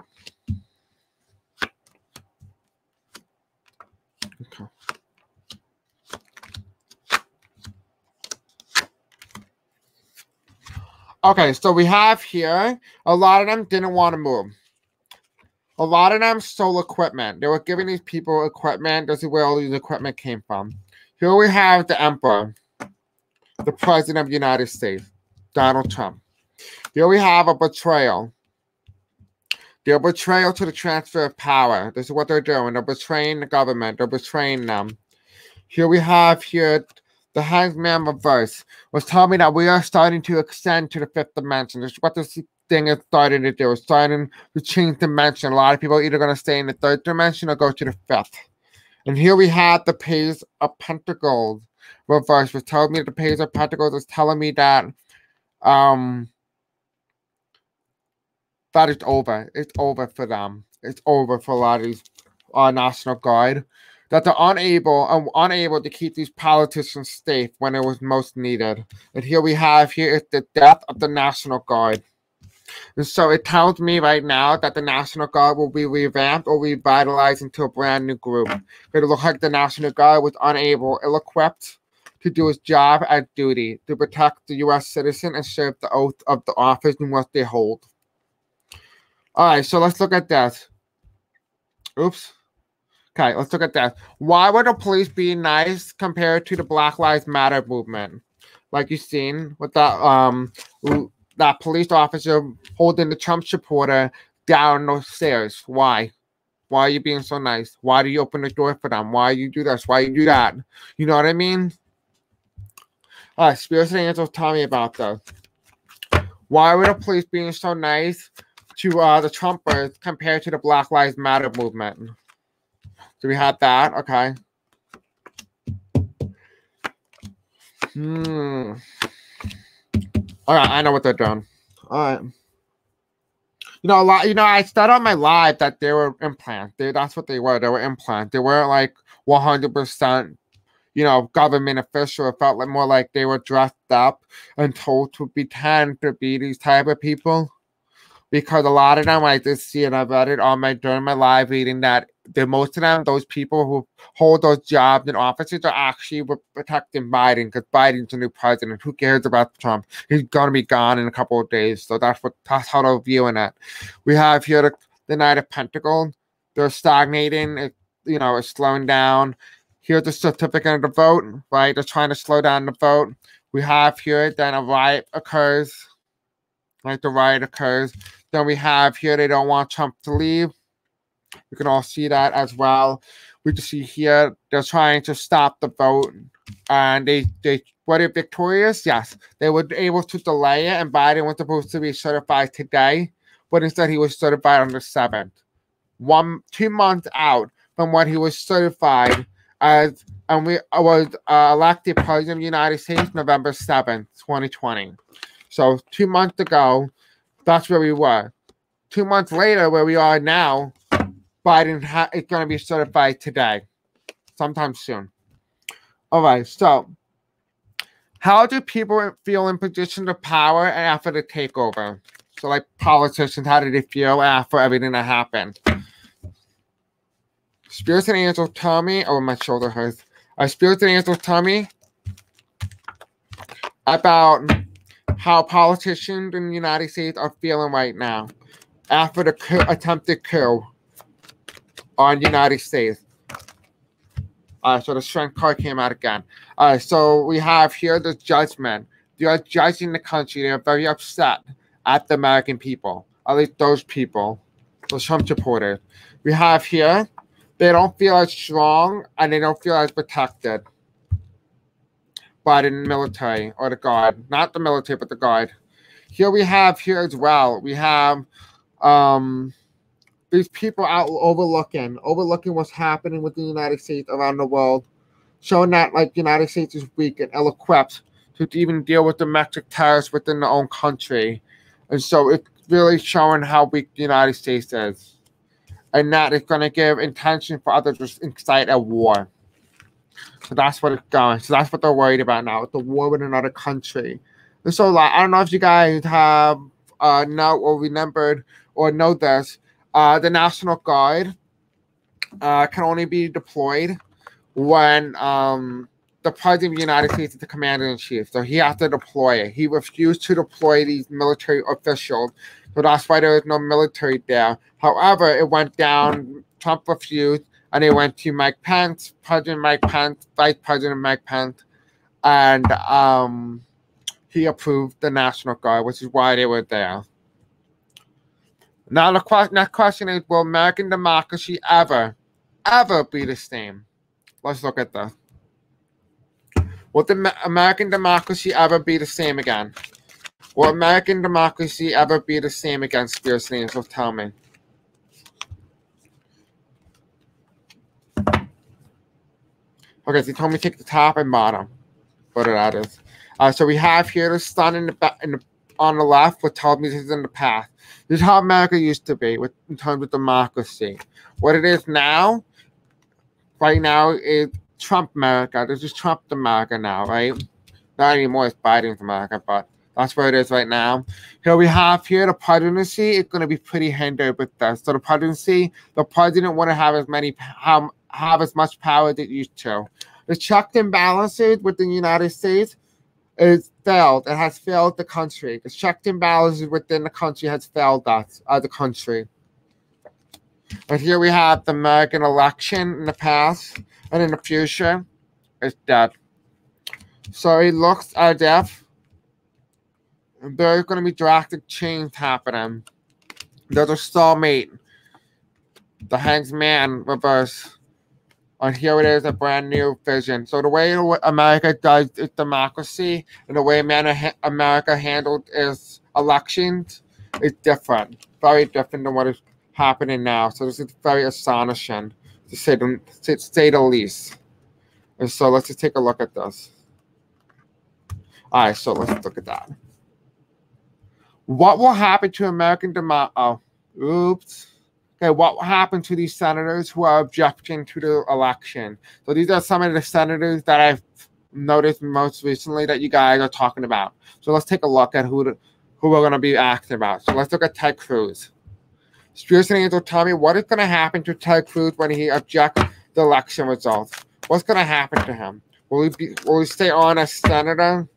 Okay, so we have here, a lot of them didn't want to move. A lot of them stole equipment. They were giving these people equipment. This is where all these equipment came from. Here we have the emperor, the president of the United States, Donald Trump. Here we have a betrayal. Their betrayal to the transfer of power. This is what they're doing. They're betraying the government. They're betraying them. Here we have the hangman reverse was telling me that we are starting to extend to the fifth dimension. This is what this thing is starting to do. It's starting to change dimension. A lot of people are either going to stay in the third dimension or go to the fifth. And here we have the Page of Pentacles reverse, which tells me that the Page of Pentacles is telling me that that it's over. It's over for them. It's over for a lot of these National Guard. That they're unable to keep these politicians safe when it was most needed. And here we have is the death of the National Guard. And so it tells me right now that the National Guard will be revamped or revitalized into a brand new group. It looks like the National Guard was ill-equipped to do its job as duty, to protect the U.S. citizen and serve the oath of the office in what they hold. All right, so let's look at that. Oops. Okay, let's look at that. Why were the police being nice compared to the Black Lives Matter movement? Like you've seen with that police officer holding the Trump supporter down those stairs. Why? Why are you being so nice? Why do you open the door for them? Why you do this? Why you do that? You know what I mean? All right, Spirits and Angels tell me about that. Why were the police being so nice to the Trumpers compared to the Black Lives Matter movement? So we had that, okay. All right, I know what they're doing. All right. You know, a lot. You know, I said on my live that they were implants. That's what they were. They were implants. They weren't like 100%. You know, government official. It felt like more like they were dressed up and told to pretend to be these type of people. Because a lot of them, I did see, and I read it on during my live reading, that most of them, those people who hold those jobs and offices, are actually protecting Biden, because Biden's the new president. Who cares about Trump? He's gonna be gone in a couple of days. So that's how they're viewing it. We have here the night of Pentagon. They're stagnating. It's slowing down. Here's the certificate of the vote. Right, they're trying to slow down the vote. We have here then a riot occurs. Like the riot occurs. Then we have here, they don't want Trump to leave. You can all see that as well. We can see here, they're trying to stop the vote. And they were they victorious? Yes. They were able to delay it, and Biden was supposed to be certified today, but instead he was certified on the 7th. 2 months out from when he was certified and we was elected president of the United States November 7th, 2020. So 2 months ago, that's where we were. 2 months later, where we are now, Biden is going to be certified today, sometime soon. All right, so how do people feel in positions of power and after the takeover? So, like politicians, how did they feel after everything that happened? Spirits and angels tell me, oh, my shoulder hurts. Spirits and angels tell me about how politicians in the United States are feeling right now after the attempted coup on the United States. So the strength card came out again. So we have here the judgment. They are judging the country. They are very upset at the American people, at least those people, the Trump supporters. We have here, they don't feel as strong and they don't feel as protected by the military or the guard. Not the military, but the guard. Here we have here as well. We have these people out overlooking what's happening with the United States around the world, showing that like the United States is weak and ill-equipped to even deal with domestic terrorists within their own country. And so it's really showing how weak the United States is. And that is going to give intention for others to incite a war. So that's what it's going. So that's what they're worried about now, the war with another country. And so, like, I don't know if you guys have know or remembered or know this. The National Guard can only be deployed when the President of the United States is the Commander-in-Chief. So he has to deploy it. He refused to deploy these military officials. So that's why there is no military there. However, it went down. Trump refused. And they went to Mike Pence, President Mike Pence, Vice President Mike Pence, and he approved the National Guard, which is why they were there. Now, the next question is, will American democracy ever be the same? Let's look at this. Will the American democracy ever be the same again? Will American democracy ever be the same again, Spirits and Angels? Tell me. Okay, so he told me to take the top and bottom. What that is. So we have here the sun on the left, which tells me this is in the past. This is how America used to be in terms of democracy. What it is now, right now, is Trump America. This is Trump America now, right? Not anymore, it's Biden's America, but that's where it is right now. Here we have here the presidency. It's going to be pretty hindered with this. So the presidency, the president wouldn't have as much power as it used to. The checks and balances within the United States is failed. It has failed the country. The checks and balances within the country has failed us as a country. And here we have the American election in the past and in the future. It's dead. So it looks as if there's going to be drastic change happening. There's a stalemate. The Hanged Man reverse. And here it is, a brand new vision. So the way America does its democracy and the way America handled its elections is different. Very different than what is happening now. So this is very astonishing, to say the least. And so let's just take a look at this. All right, so let's look at that. What will happen to American democracy? Oh, Oops. Okay, what happened to these senators who are objecting to the election? So these are some of the senators that I've noticed most recently that you guys are talking about. So let's take a look at who we're going to be asking about. So let's look at Ted Cruz. Spears and Angel, tell me what is going to happen to Ted Cruz when he objects the election results. What's going to happen to him? Will he stay on as senator?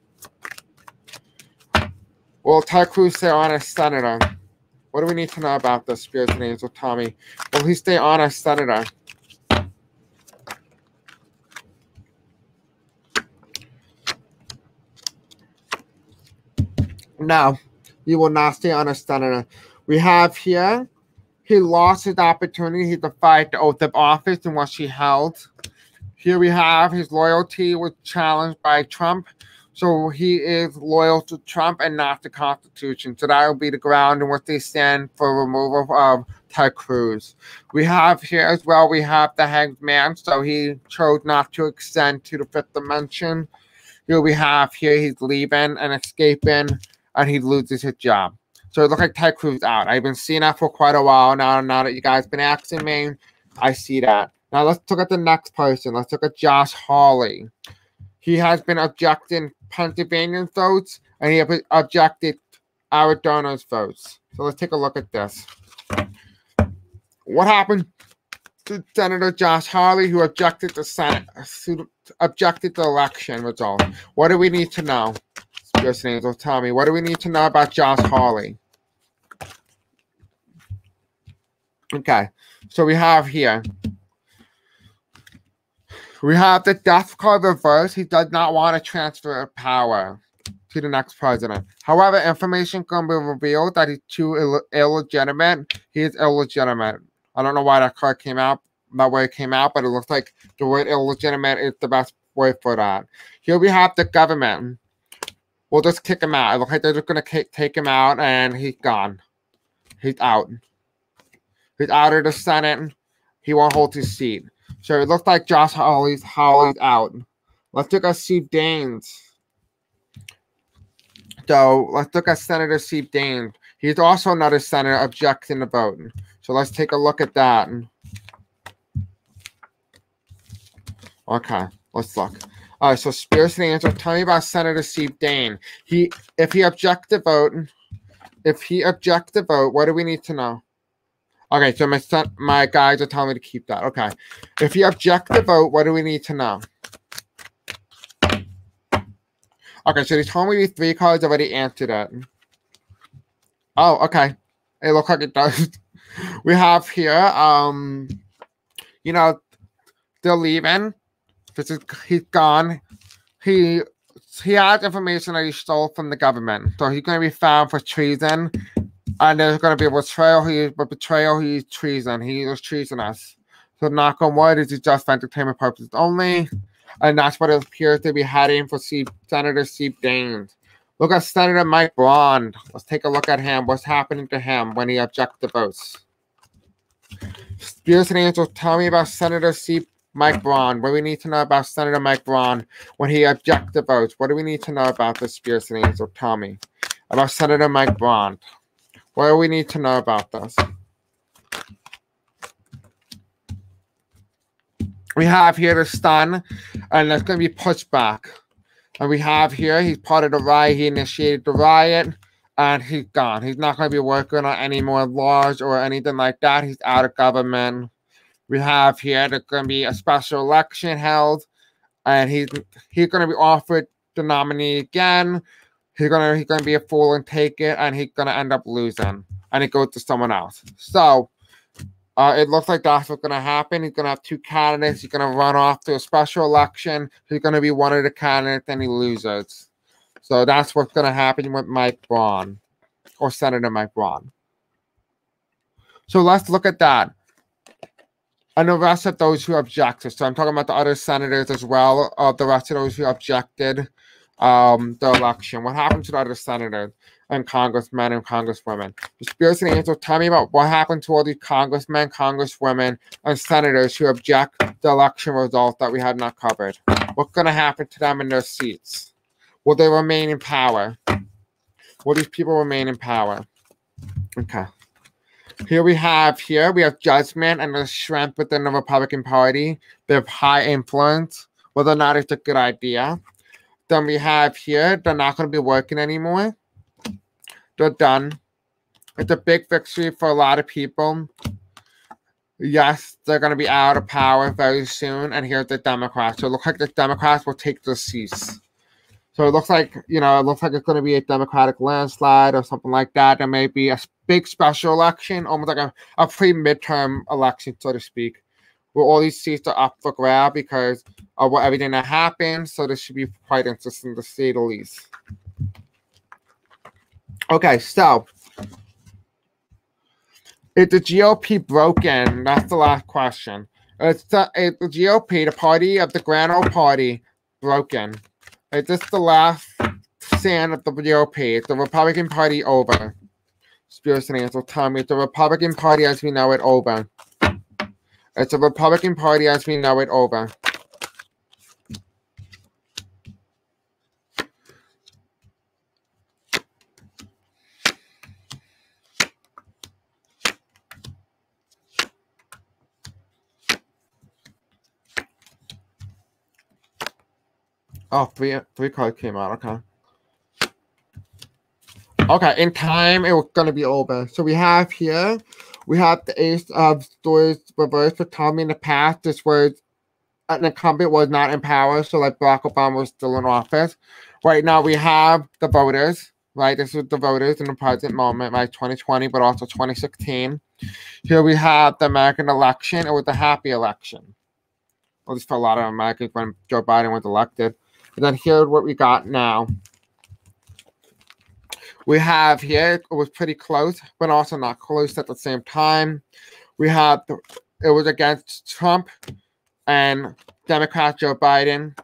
Will Ted Cruz stay on as senator? What do we need to know about this, Spears and Angel, tell me? Will he stay on as senator? No, he will not stay on as senator. We have here, he lost his opportunity to fight the oath of office in which he held. Here we have his loyalty was challenged by Trump. So he is loyal to Trump and not the Constitution. So that will be the ground in which they stand for removal of Ted Cruz. We have here as well, we have the hanged man. So he chose not to extend to the fifth dimension. Here we have here he's leaving and escaping and he loses his job. So it looks like Ted Cruz out. I've been seeing that for quite a while now. Now that you guys been asking me, I see that. Now let's look at the next person. Let's look at Josh Hawley. He has been objecting Pennsylvania's votes, and he objected Arizona's votes. So let's take a look at this. What happened to Senator Josh Hawley, who objected to the election result? What do we need to know? Spears and Angel, tell me. What do we need to know about Josh Hawley? Okay, so we have here. We have the death card reversed. He does not want to transfer power to the next president. However, information can be revealed that he's too illegitimate. He is illegitimate. I don't know why that card came out that way it came out, but it looks like the word illegitimate is the best word for that. Here we have the government. We'll just kick him out. It looks like they're just going to take him out, and he's gone. He's out. He's out of the Senate. He won't hold his seat. So it looks like Josh Hawley's out. Let's look at Steve Daines. So let's look at Senator Steve Daines. He's also another senator objecting to vote. So let's take a look at that. Okay, let's look. All right, so Spears and Angel, tell me about Senator Steve Daines. If he objects to vote, what do we need to know? Okay, so my guys are telling me to keep that. Okay. If you object to vote, what do we need to know? Okay, so they told me 3 cards already answered it. Oh, okay. It looks like it does. We have here, they're leaving. He's gone. He has information that he stole from the government. So he's going to be found for treason. And there's going to be a betrayal. He's treason. He was treasonous. So knock on wood, is just for entertainment purposes only. And that's what it appears to be heading for Senator Steve Daines. Look at Senator Mike Braun. Let's take a look at him. What's happening to him when he objects to votes? Spears and Angel, tell me about Senator Mike Braun. What do we need to know about Senator Mike Braun when he objects to votes? What do we need to know about this, Spears and Angel? Tell me about Senator Mike Braun. What do we need to know about this? We have here the stun, and that's going to be pushed back. And we have here, he's part of the riot. He initiated the riot, and he's gone. He's not going to be working on any more laws or anything like that. He's out of government. We have here, there's going to be a special election held, and he's going to be offered the nominee again. He's gonna be a fool and take it, and he's gonna end up losing, and it goes to someone else. So it looks like that's what's gonna happen. He's gonna have 2 candidates. He's gonna run off to a special election. He's gonna be one of the candidates, and he loses. So that's what's gonna happen with Mike Braun, or Senator Mike Braun. So let's look at that, and the rest of those who objected. So I'm talking about the other senators as well. The rest of those who objected. The election. What happened to the other senators and congressmen and congresswomen? Spears and Angel, tell me about what happened to all these congressmen, congresswomen, and senators who object the election results that we have not covered. What's going to happen to them in their seats? Will they remain in power? Will these people remain in power? Okay. Here we have judgment and the strength within the Republican Party. They have high influence, whether or not it's a good idea. Then we have here, they're not going to be working anymore. They're done. It's a big victory for a lot of people. Yes, they're going to be out of power very soon. And here's the Democrats. So it looks like the Democrats will take the seats. So it looks like, it's going to be a Democratic landslide or something like that. There may be a big special election, almost like a pre-midterm election, so to speak, where all these seats are up for grab because of everything that happened. So this should be quite interesting to say the least. Okay, so is the GOP broken? That's the last question. Is the GOP, the party of the Grand Old Party, broken? Is this the last stand of the GOP? Is the Republican Party over? Spirits and Angels tell me, it's the Republican Party as we know it over. It's the Republican Party as we know it over. Oh, three cards came out. Okay. Okay, in time, it was going to be over. So we have here, we have the Ace of Swords reversed, but tell me in the past, this was, an incumbent was not in power, so like Barack Obama was still in office. Right now, we have the voters, right? This is the voters in the present moment, right? 2020, but also 2016. Here we have the American election. It was a happy election. At least for a lot of Americans when Joe Biden was elected. And then here's what we got now. We have here, it was pretty close, but also not close at the same time. We have, it was against Trump and Democrat Joe Biden.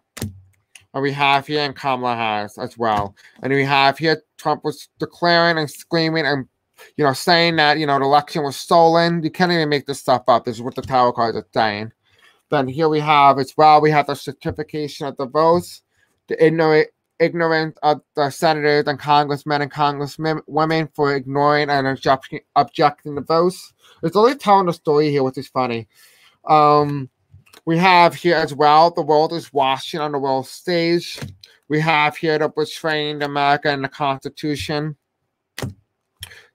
And we have here and Kamala Harris as well. And we have here, Trump was declaring and screaming and, saying that, the election was stolen. You can't even make this stuff up. This is what the tarot cards are saying. Then here we have as well, we have the certification of the votes, the ignorance of the senators and congressmen and congresswomen for ignoring and objecting the votes. It's only telling the story here, which is funny. We have here as well, the world is watching on the world stage. We have here the betraying America and the Constitution.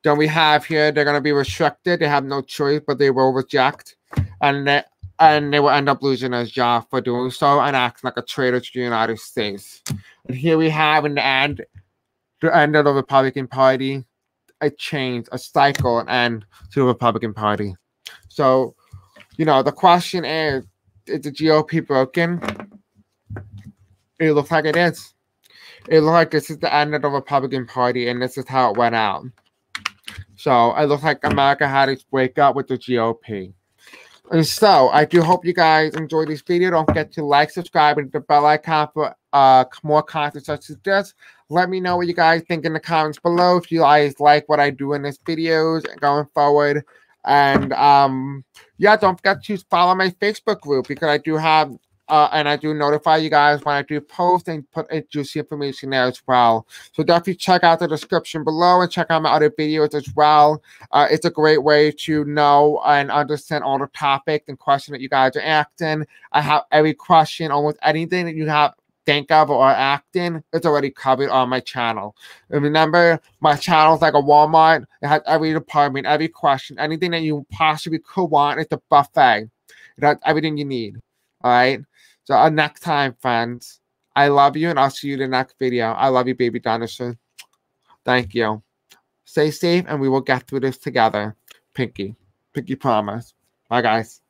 Then we have here, they're going to be restricted. They have no choice, but they will reject. And they will end up losing their job for doing so and acting like a traitor to the United States. And here we have in the end of the Republican Party, a change, a cycle, an end to the Republican Party. So, the question is the GOP broken? It looks like it is. It looks like this is the end of the Republican Party, and this is how it went out. So, it looks like America had its wake up with the GOP. And so, I do hope you guys enjoyed this video. Don't forget to like, subscribe, and hit the bell icon for more content such as this. Let me know what you guys think in the comments below. If you guys like what I do in these videos going forward. And, yeah, don't forget to follow my Facebook group because I do have, and I do notify you guys when I do post and put juicy information there as well. So definitely check out the description below and check out my other videos as well. It's a great way to know and understand all the topics and questions that you guys are asking. I have every question, almost anything that you have think of or acting, it's already covered on my channel. And remember, my channel is like a Walmart. It has every department, every question, anything that you possibly could want. It's a buffet. It has everything you need. All right? So next time, friends, I love you, and I'll see you in the next video. I love you, baby dinosaur. Thank you. Stay safe, and we will get through this together. Pinky. Pinky promise. Bye, guys.